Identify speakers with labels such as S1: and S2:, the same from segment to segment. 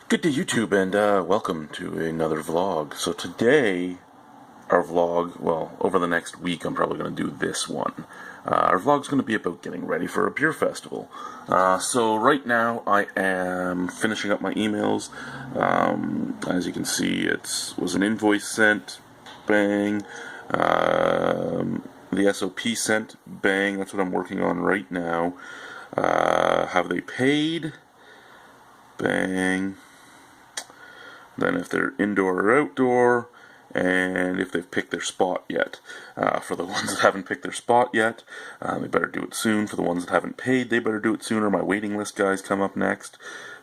S1: Good day, YouTube, and welcome to another vlog. So today, our vlog, well, over the next week, I'm probably going to do this one. Our vlog's going to be about getting ready for a beer festival. So right now, I am finishing up my emails. As you can see, it was an invoice sent, bang. The SOP sent, bang. That's what I'm working on right now. Have they paid? Bang. Then if they're indoor or outdoor, and if they've picked their spot yet. For the ones that haven't picked their spot yet, they better do it soon. For the ones that haven't paid, they better do it sooner. My waiting list guys come up next.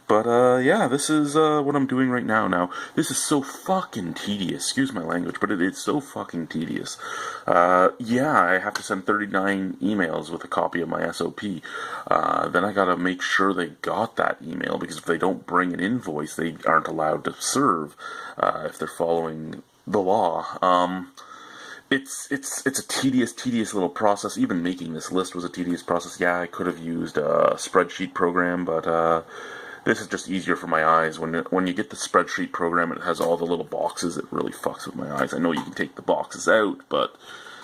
S1: But, yeah, this is what I'm doing right now. Now, this is so fucking tedious. Excuse my language, but it's so fucking tedious. Yeah, I have to send 39 emails with a copy of my SOP. Then I gotta make sure they got that email, because if they don't bring an invoice, they aren't allowed to serve, if they're following the law. It's a tedious little process. Even making this list was a tedious process. Yeah, I could have used a spreadsheet program, but, this is just easier for my eyes. When you get the spreadsheet program, it has all the little boxes. It really fucks with my eyes. I know you can take the boxes out, but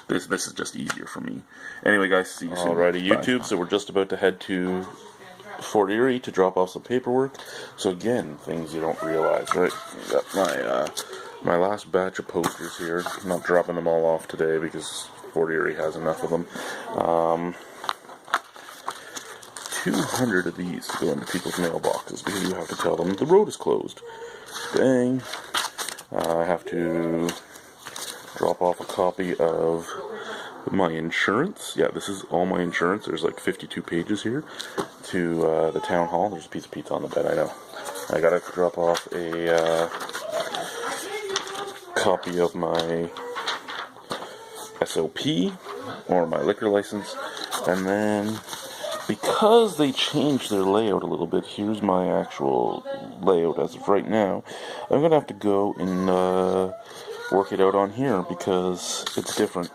S1: this is just easier for me. Anyway, guys, see you soon. Alrighty, YouTube. Bye. So we're just about to head to Fort Erie to drop off some paperwork. So again, things you don't realize, right? I got my last batch of posters here. I'm not dropping them all off today because Fort Erie has enough of them. 200 of these go into people's mailboxes because you have to tell them the road is closed. Bang. I have to drop off a copy of my insurance. Yeah, this is all my insurance. There's like 52 pages here. To the town hall. There's a piece of pizza on the bed, I know. I gotta drop off a copy of my SOP or my liquor license. And then, because they changed their layout a little bit, here's my actual layout as of right now. I'm going to have to go and work it out on here because it's different.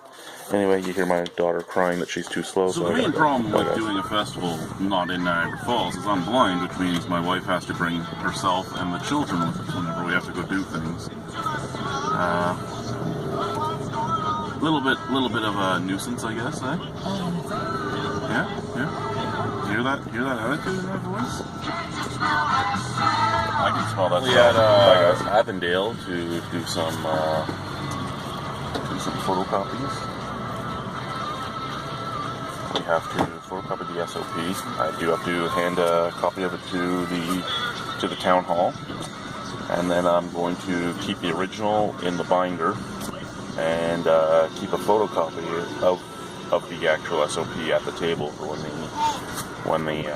S1: Anyway, you hear my daughter crying that she's too slow.
S2: So the main problem with doing a festival not in Niagara Falls is I'm blind, which means my wife has to bring herself and the children with us whenever we have to go do things. Little bit of a nuisance, I guess, eh? Yeah. Hear that attitude in that voice?
S1: I can smell that.
S2: We had
S1: Avondale to do some photocopies. We have to photocopy the SOP. I do have to hand a copy of it to the town hall, and then I'm going to keep the original in the binder and keep a photocopy of the actual SOP at the table for when the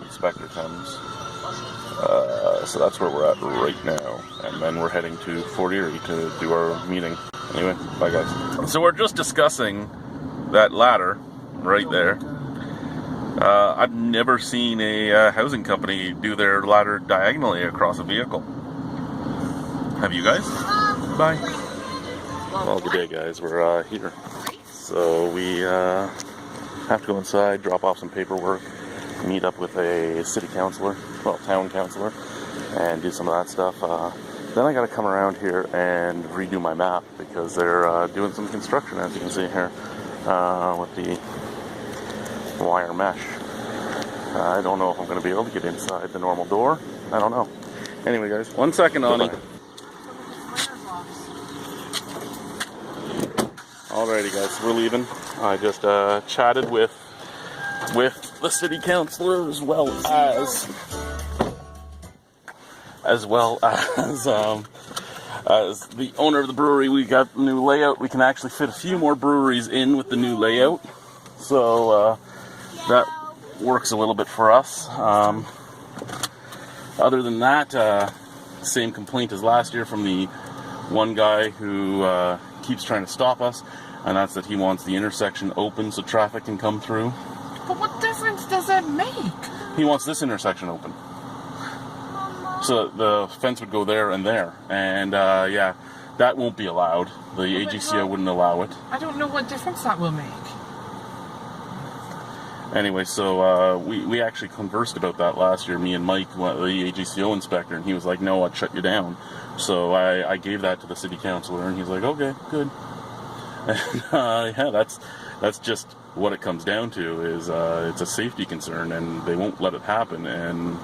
S1: inspector comes. So that's where we're at right now. And then we're heading to Fort Erie to do our meeting. Anyway, bye guys. So we're just discussing that ladder right there. I've never seen a housing company do their ladder diagonally across a vehicle. Have you guys? Bye. Well, good day guys. We're here. So we have to go inside, drop off some paperwork, meet up with a city councilor, well, town councilor, and do some of that stuff. Then I got to come around here and redo my map because they're doing some construction, as you can see here, with the wire mesh. I don't know if I'm going to be able to get inside the normal door. I don't know. Anyway, guys, 1 second, Ani. Alrighty guys, we're leaving. I just chatted with the city councilor as well as the owner of the brewery. We got the new layout. We can actually fit a few more breweries in with the new layout, so that works a little bit for us. Other than that, same complaint as last year from the one guy who keeps trying to stop us, and that's that he wants the intersection open so traffic can come through.
S3: But what difference does that make?
S1: He wants this intersection open. So the fence would go there and there. And, yeah, that won't be allowed. The AGCO wouldn't allow it.
S3: I don't know what difference that will make.
S2: Anyway, so we actually conversed about that last year, me and Mike, the AGCO inspector, and he was like, no, I'd shut you down. So I gave that to the city councilor, and he's like, okay, good. And, yeah, that's just what it comes down to, is it's a safety concern, and they won't let it happen, and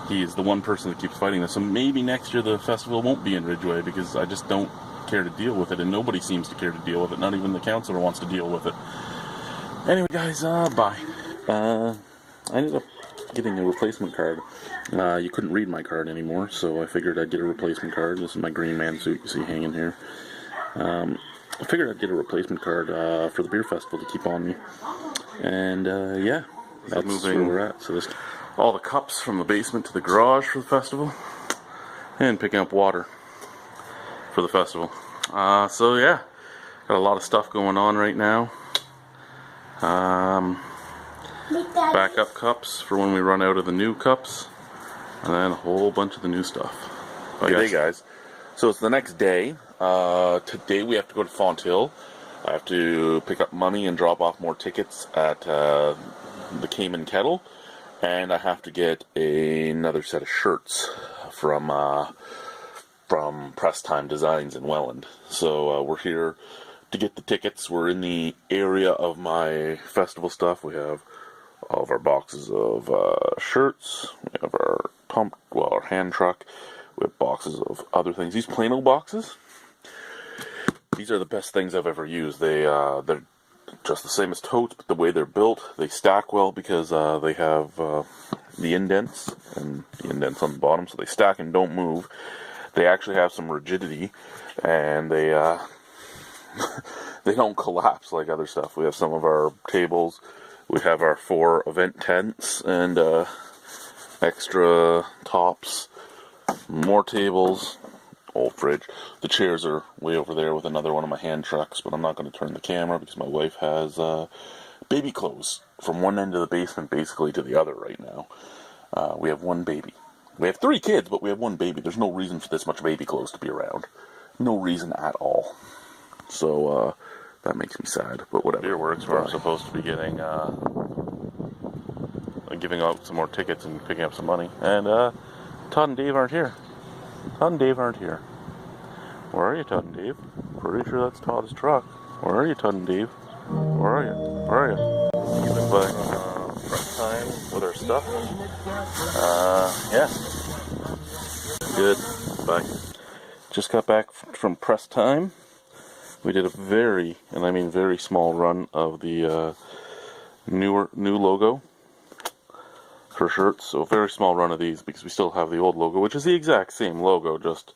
S2: he is the one person that keeps fighting this. So maybe next year the festival won't be in Ridgeway, because I just don't care to deal with it, and nobody seems to care to deal with it. Not even the councilor wants to deal with it. Anyway, guys, bye. I ended up getting a replacement card. You couldn't read my card anymore, so I figured I'd get a replacement card. This is my green man suit you see hanging here. I figured I'd get a replacement card for the beer festival to keep on me. And yeah, that's where we're at. So this, all the cups from the basement to the garage for the festival, and picking up water for the festival. So yeah, got a lot of stuff going on right now. Backup cups for when we run out of the new cups, and then a whole bunch of the new stuff. Good day, guys. So it's the next day. Today we have to go to Fonthill. I have to pick up money and drop off more tickets at the Cayman Kettle, and I have to get another set of shirts from Press Time Designs in Welland. So we're here to get the tickets. We're in the area of my festival stuff. We have all of our boxes of shirts. We have our our hand truck. We have boxes of other things. These Plano boxes, these are the best things I've ever used. They're just the same as totes, but the way they're built, they stack well because they have the indents and the indents on the bottom, so they stack and don't move. They actually have some rigidity, and they they don't collapse like other stuff. We have some of our tables. We have our 4 event tents and extra tops, more tables, old fridge. The chairs are way over there with another one of my hand trucks, but I'm not going to turn the camera because my wife has baby clothes from one end of the basement basically to the other right now. We have one baby. We have 3 kids, but we have one baby. There's no reason for this much baby clothes to be around. No reason at all. So, that makes me sad, but whatever. Beer Works, where I'm supposed to be getting, giving out some more tickets and picking up some money. And, Todd and Dave aren't here. Todd and Dave aren't here. Where are you, Todd and Dave? Pretty sure that's Todd's truck. Where are you, Todd and Dave? Where are you? Where are you? You've been buying, Press Time with our stuff. Yeah. Good. Bye. Just got back from Press Time. We did a very, and I mean very small run of the new logo for shirts. So a very small run of these because we still have the old logo, which is the exact same logo, just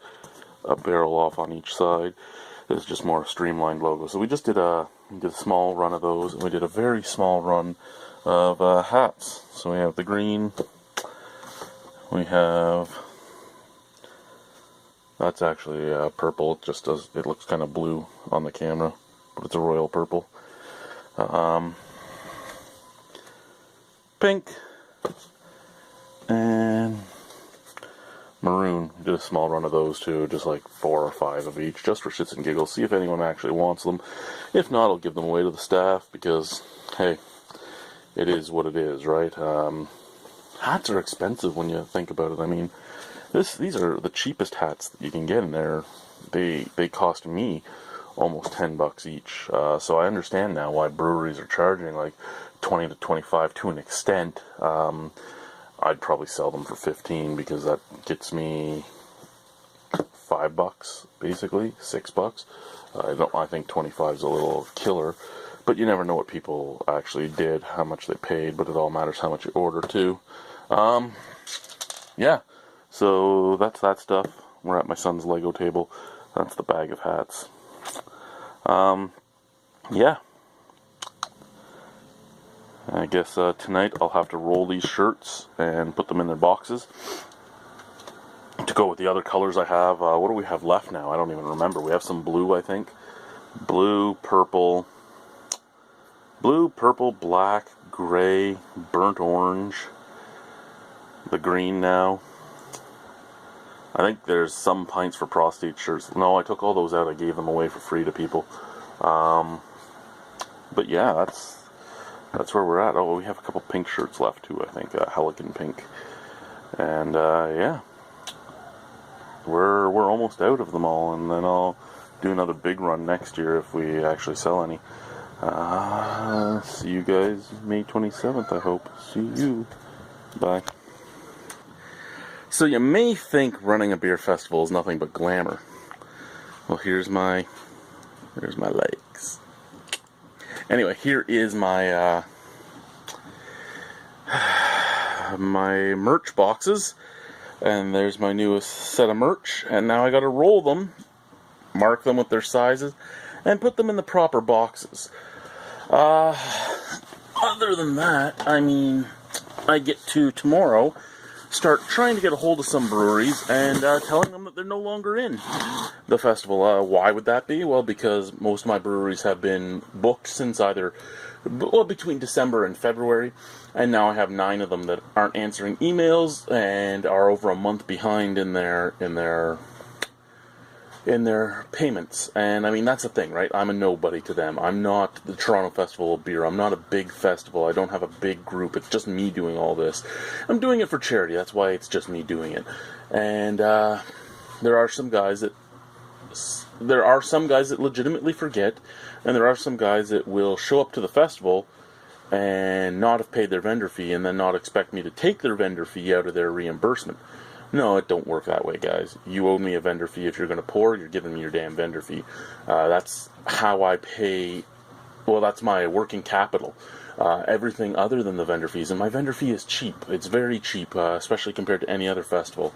S2: a barrel off on each side. This is just more a streamlined logo. So we just did a small run of those, and we did a very small run of hats. So we have the green. We have, that's actually purple. It looks kind of blue on the camera, but it's a royal purple. Pink and maroon. Did a small run of those too, just like 4 or 5 of each, just for shits and giggles. See if anyone actually wants them. If not, I'll give them away to the staff because, hey, it is what it is, right? Hats are expensive when you think about it. I mean, these are the cheapest hats that you can get in there. They cost me almost $10 each. So I understand now why breweries are charging like 20 to 25 to an extent. I'd probably sell them for 15 because that gets me $5 basically, $6. I think 25 is a little killer, but you never know what people actually did, how much they paid, but it all matters how much you order too. Yeah, so that's that stuff. We're at my son's Lego table. That's the bag of hats. Yeah. I guess tonight I'll have to roll these shirts and put them in their boxes to go with the other colors I have. What do we have left now? I don't even remember. We have some blue, I think. Blue, purple, black, gray, burnt orange, the green now. I think there's some pints for prostate shirts. No, I took all those out. I gave them away for free to people. But yeah,
S1: that's where we're at. Oh, we have a couple pink shirts left too, I think. Helican pink. And yeah, we're almost out of them all, and then I'll do another big run next year if we actually sell any. See you guys May 27th, I hope. See you. Bye. So you may think running a beer festival is nothing but glamour. Well, here's my legs. Anyway, here is my my merch boxes, and there's my newest set of merch, and now I gotta roll them, mark them with their sizes, and put them in the proper boxes. Other than that, I mean, I get to tomorrow start trying to get a hold of some breweries and telling them that they're no longer in the festival. Why would that be? Well, because most of my breweries have been booked since between December and February, and now I have 9 of them that aren't answering emails and are over a month behind in their payments. And I mean, that's the thing, right? I'm a nobody to them. I'm not the Toronto Festival of Beer. I'm not a big festival. I don't have a big group. It's just me doing all this. I'm doing it for charity. That's why it's just me doing it. And there are some guys that legitimately forget, and there are some guys that will show up to the festival and not have paid their vendor fee and then not expect me to take their vendor fee out of their reimbursement. No, it don't work that way, guys. You owe me a vendor fee. If you're going to pour, you're giving me your damn vendor fee. That's how I pay. Well, that's my working capital. Everything other than the vendor fees. And my vendor fee is cheap. It's very cheap, especially compared to any other festival.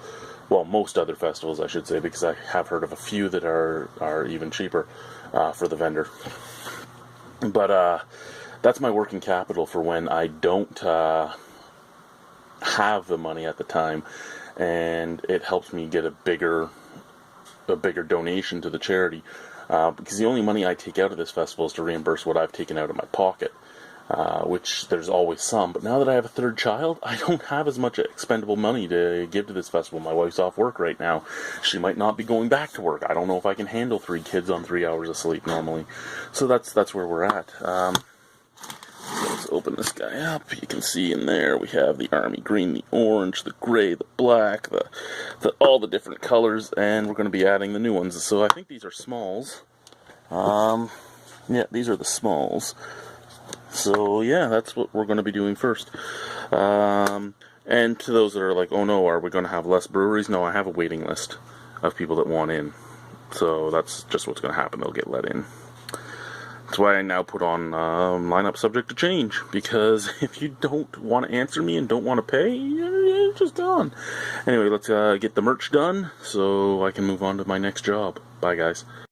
S1: Well, most other festivals, I should say, because I have heard of a few that are even cheaper for the vendor. But that's my working capital for when I don't have the money at the time. And it helps me get a bigger donation to the charity, because the only money I take out of this festival is to reimburse what I've taken out of my pocket, which there's always some. But now that I have a 3rd child, I don't have as much expendable money to give to this festival. My wife's off work right now. She might not be going back to work. I don't know if I can handle 3 kids on 3 hours of sleep normally. So that's where we're at. Let's open this guy up. You can see in there we have the army green, the orange, the gray, the black, the all the different colors, and we're going to be adding the new ones. So I think these are smalls. Yeah, these are the smalls. So yeah, that's what we're going to be doing first. And to those that are like, oh no, are we going to have less breweries? No, I have a waiting list of people that want in. So that's just what's going to happen. They'll get let in. That's why I now put on lineup subject to change, because if you don't want to answer me and don't want to pay, you're just gone. Anyway, let's get the merch done so I can move on to my next job. Bye, guys.